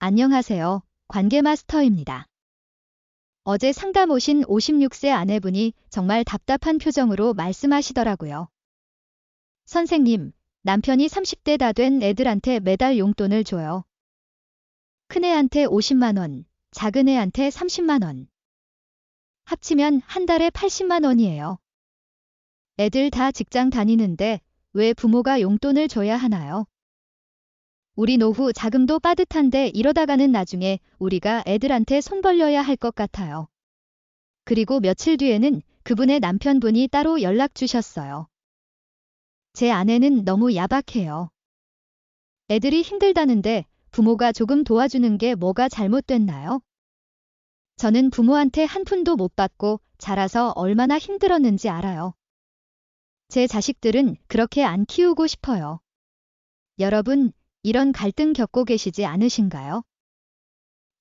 안녕하세요. 관계마스터입니다. 어제 상담 오신 56세 아내분이 정말 답답한 표정으로 말씀하시더라고요. 선생님, 남편이 30대 다 된 애들한테 매달 용돈을 줘요. 큰애한테 50만 원, 작은애한테 30만 원. 합치면 한 달에 80만 원이에요. 애들 다 직장 다니는데 왜 부모가 용돈을 줘야 하나요? 우리 노후 자금도 빠듯한데 이러다가는 나중에 우리가 애들한테 손 벌려야 할 것 같아요. 그리고 며칠 뒤에는 그분의 남편분이 따로 연락 주셨어요. 제 아내는 너무 야박해요. 애들이 힘들다는데 부모가 조금 도와주는 게 뭐가 잘못됐나요? 저는 부모한테 한 푼도 못 받고 자라서 얼마나 힘들었는지 알아요. 제 자식들은 그렇게 안 키우고 싶어요. 여러분, 이런 갈등 겪고 계시지 않으신가요?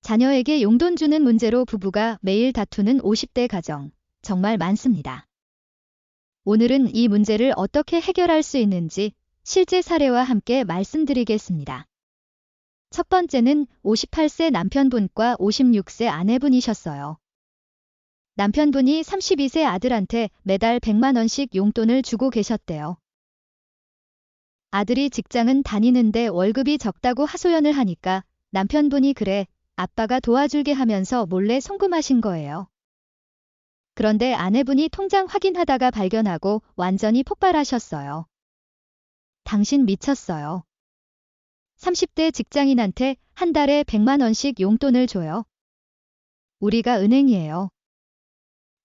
자녀에게 용돈 주는 문제로 부부가 매일 다투는 50대 가정, 정말 많습니다. 오늘은 이 문제를 어떻게 해결할 수 있는지 실제 사례와 함께 말씀드리겠습니다. 첫 번째는 58세 남편분과 56세 아내분이셨어요. 남편분이 32세 아들한테 매달 100만 원씩 용돈을 주고 계셨대요. 아들이 직장은 다니는데 월급이 적다고 하소연을 하니까 남편분이 그래, 아빠가 도와줄게 하면서 몰래 송금하신 거예요. 그런데 아내분이 통장 확인하다가 발견하고 완전히 폭발하셨어요. 당신 미쳤어요. 30대 직장인한테 한 달에 100만 원씩 용돈을 줘요. 우리가 은행이에요.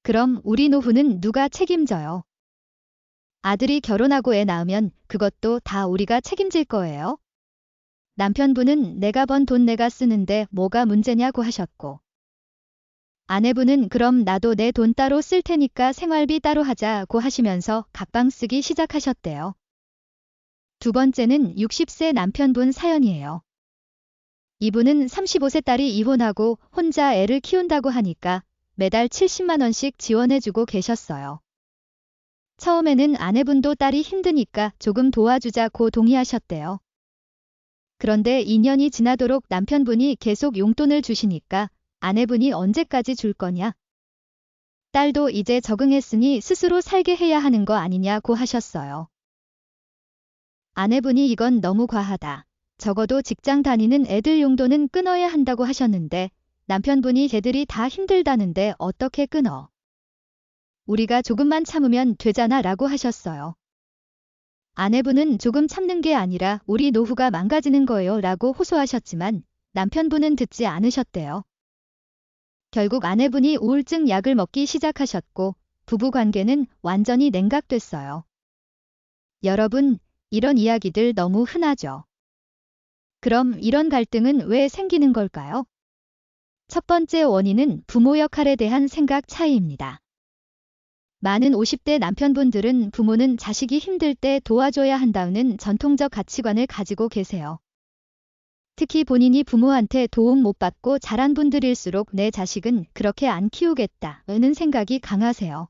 그럼 우리 노후는 누가 책임져요? 아들이 결혼하고 애 낳으면 그것도 다 우리가 책임질 거예요. 남편분은 내가 번 돈 내가 쓰는데 뭐가 문제냐고 하셨고, 아내분은 그럼 나도 내 돈 따로 쓸 테니까 생활비 따로 하자고 하시면서 각방 쓰기 시작하셨대요. 두 번째는 60세 남편분 사연이에요. 이분은 35세 딸이 이혼하고 혼자 애를 키운다고 하니까 매달 70만 원씩 지원해주고 계셨어요. 처음에는 아내분도 딸이 힘드니까 조금 도와주자고 동의하셨대요. 그런데 2년이 지나도록 남편분이 계속 용돈을 주시니까 아내분이 언제까지 줄 거냐? 딸도 이제 적응했으니 스스로 살게 해야 하는 거 아니냐고 하셨어요. 아내분이 이건 너무 과하다. 적어도 직장 다니는 애들 용돈은 끊어야 한다고 하셨는데 남편분이 걔들이 다 힘들다는데 어떻게 끊어? 우리가 조금만 참으면 되잖아 라고 하셨어요. 아내분은 조금 참는 게 아니라 우리 노후가 망가지는 거예요 라고 호소하셨지만 남편분은 듣지 않으셨대요. 결국 아내분이 우울증 약을 먹기 시작하셨고 부부관계는 완전히 냉각됐어요. 여러분, 이런 이야기들 너무 흔하죠. 그럼 이런 갈등은 왜 생기는 걸까요? 첫 번째 원인은 부모 역할에 대한 생각 차이입니다. 많은 50대 남편분들은 부모는 자식이 힘들 때 도와줘야 한다는 전통적 가치관을 가지고 계세요. 특히 본인이 부모한테 도움 못 받고 자란 분들일수록 내 자식은 그렇게 안 키우겠다는 생각이 강하세요.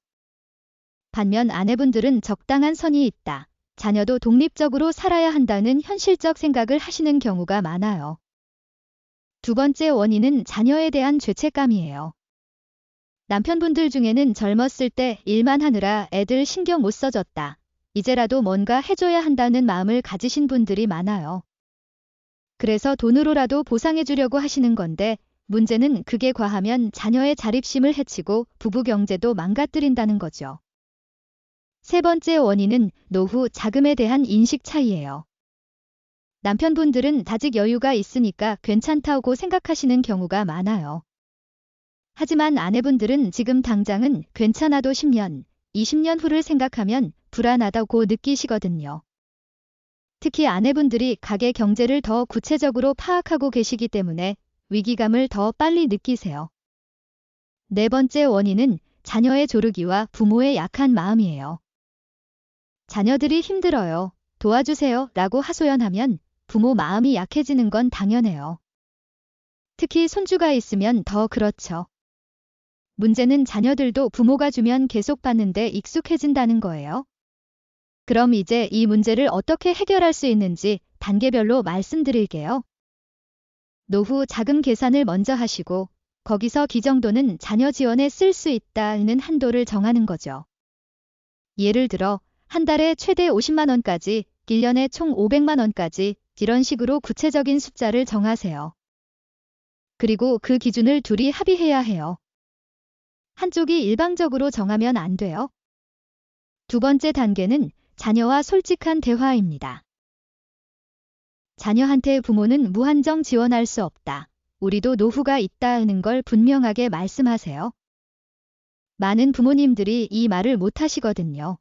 반면 아내분들은 적당한 선이 있다. 자녀도 독립적으로 살아야 한다는 현실적 생각을 하시는 경우가 많아요. 두 번째 원인은 자녀에 대한 죄책감이에요. 남편분들 중에는 젊었을 때 일만 하느라 애들 신경 못 써줬다. 이제라도 뭔가 해줘야 한다는 마음을 가지신 분들이 많아요. 그래서 돈으로라도 보상해주려고 하시는 건데 문제는 그게 과하면 자녀의 자립심을 해치고 부부 경제도 망가뜨린다는 거죠. 세 번째 원인은 노후 자금에 대한 인식 차이예요. 남편분들은 아직 여유가 있으니까 괜찮다고 생각하시는 경우가 많아요. 하지만 아내분들은 지금 당장은 괜찮아도 10년, 20년 후를 생각하면 불안하다고 느끼시거든요. 특히 아내분들이 가계 경제를 더 구체적으로 파악하고 계시기 때문에 위기감을 더 빨리 느끼세요. 네 번째 원인은 자녀의 조르기와 부모의 약한 마음이에요. 자녀들이 힘들어요. 도와주세요 라고 하소연하면 부모 마음이 약해지는 건 당연해요. 특히 손주가 있으면 더 그렇죠. 문제는 자녀들도 부모가 주면 계속 받는데 익숙해진다는 거예요. 그럼 이제 이 문제를 어떻게 해결할 수 있는지 단계별로 말씀드릴게요. 노후 자금 계산을 먼저 하시고 거기서 기정돈은 자녀 지원에 쓸 수 있다는 한도를 정하는 거죠. 예를 들어 한 달에 최대 50만 원까지, 1년에 총 500만 원까지 이런 식으로 구체적인 숫자를 정하세요. 그리고 그 기준을 둘이 합의해야 해요. 한쪽이 일방적으로 정하면 안 돼요. 두 번째 단계는 자녀와 솔직한 대화입니다. 자녀한테 부모는 무한정 지원할 수 없다. 우리도 노후가 있다는 걸 분명하게 말씀하세요. 많은 부모님들이 이 말을 못 하시거든요.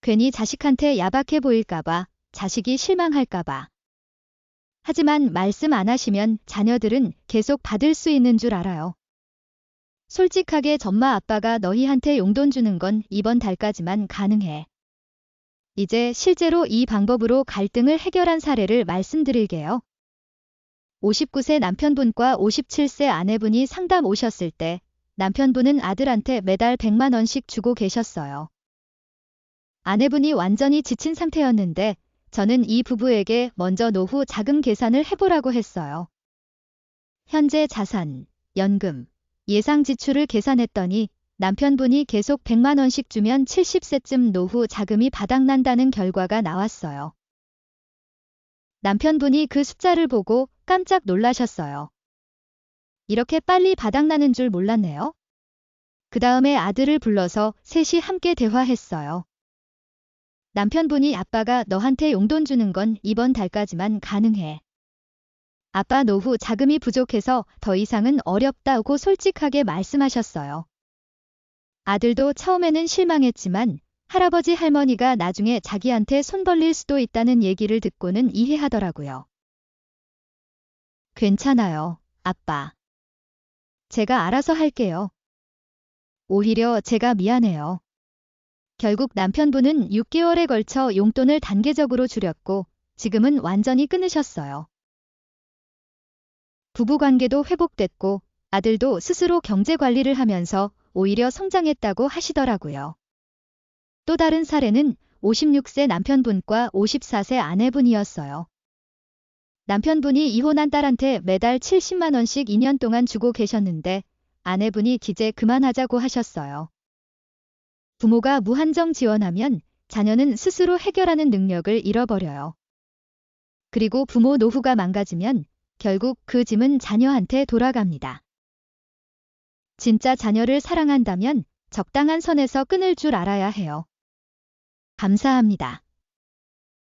괜히 자식한테 야박해 보일까봐, 자식이 실망할까봐. 하지만 말씀 안 하시면 자녀들은 계속 받을 수 있는 줄 알아요. 솔직하게 엄마 아빠가 너희한테 용돈 주는 건 이번 달까지만 가능해. 이제 실제로 이 방법으로 갈등을 해결한 사례를 말씀드릴게요. 59세 남편분과 57세 아내분이 상담 오셨을 때 남편분은 아들한테 매달 100만 원씩 주고 계셨어요. 아내분이 완전히 지친 상태였는데 저는 이 부부에게 먼저 노후 자금 계산을 해보라고 했어요. 현재 자산, 연금, 예상 지출을 계산했더니 남편분이 계속 100만 원씩 주면 70세쯤 노후 자금이 바닥난다는 결과가 나왔어요. 남편분이 그 숫자를 보고 깜짝 놀라셨어요. 이렇게 빨리 바닥나는 줄 몰랐네요. 그 다음에 아들을 불러서 셋이 함께 대화했어요. 남편분이 아빠가 너한테 용돈 주는 건 이번 달까지만 가능해. 아빠 노후 자금이 부족해서 더 이상은 어렵다고 솔직하게 말씀하셨어요. 아들도 처음에는 실망했지만 할아버지 할머니가 나중에 자기한테 손 벌릴 수도 있다는 얘기를 듣고는 이해하더라고요. 괜찮아요, 아빠. 제가 알아서 할게요. 오히려 제가 미안해요. 결국 남편분은 6개월에 걸쳐 용돈을 단계적으로 줄였고 지금은 완전히 끊으셨어요. 부부관계도 회복됐고 아들도 스스로 경제 관리를 하면서 오히려 성장했다고 하시더라고요. 또 다른 사례는 56세 남편분과 54세 아내분이었어요. 남편분이 이혼한 딸한테 매달 70만 원씩 2년 동안 주고 계셨는데 아내분이 이제 그만하자고 하셨어요. 부모가 무한정 지원하면 자녀는 스스로 해결하는 능력을 잃어버려요. 그리고 부모 노후가 망가지면 결국 그 짐은 자녀한테 돌아갑니다. 진짜 자녀를 사랑한다면 적당한 선에서 끊을 줄 알아야 해요. 감사합니다.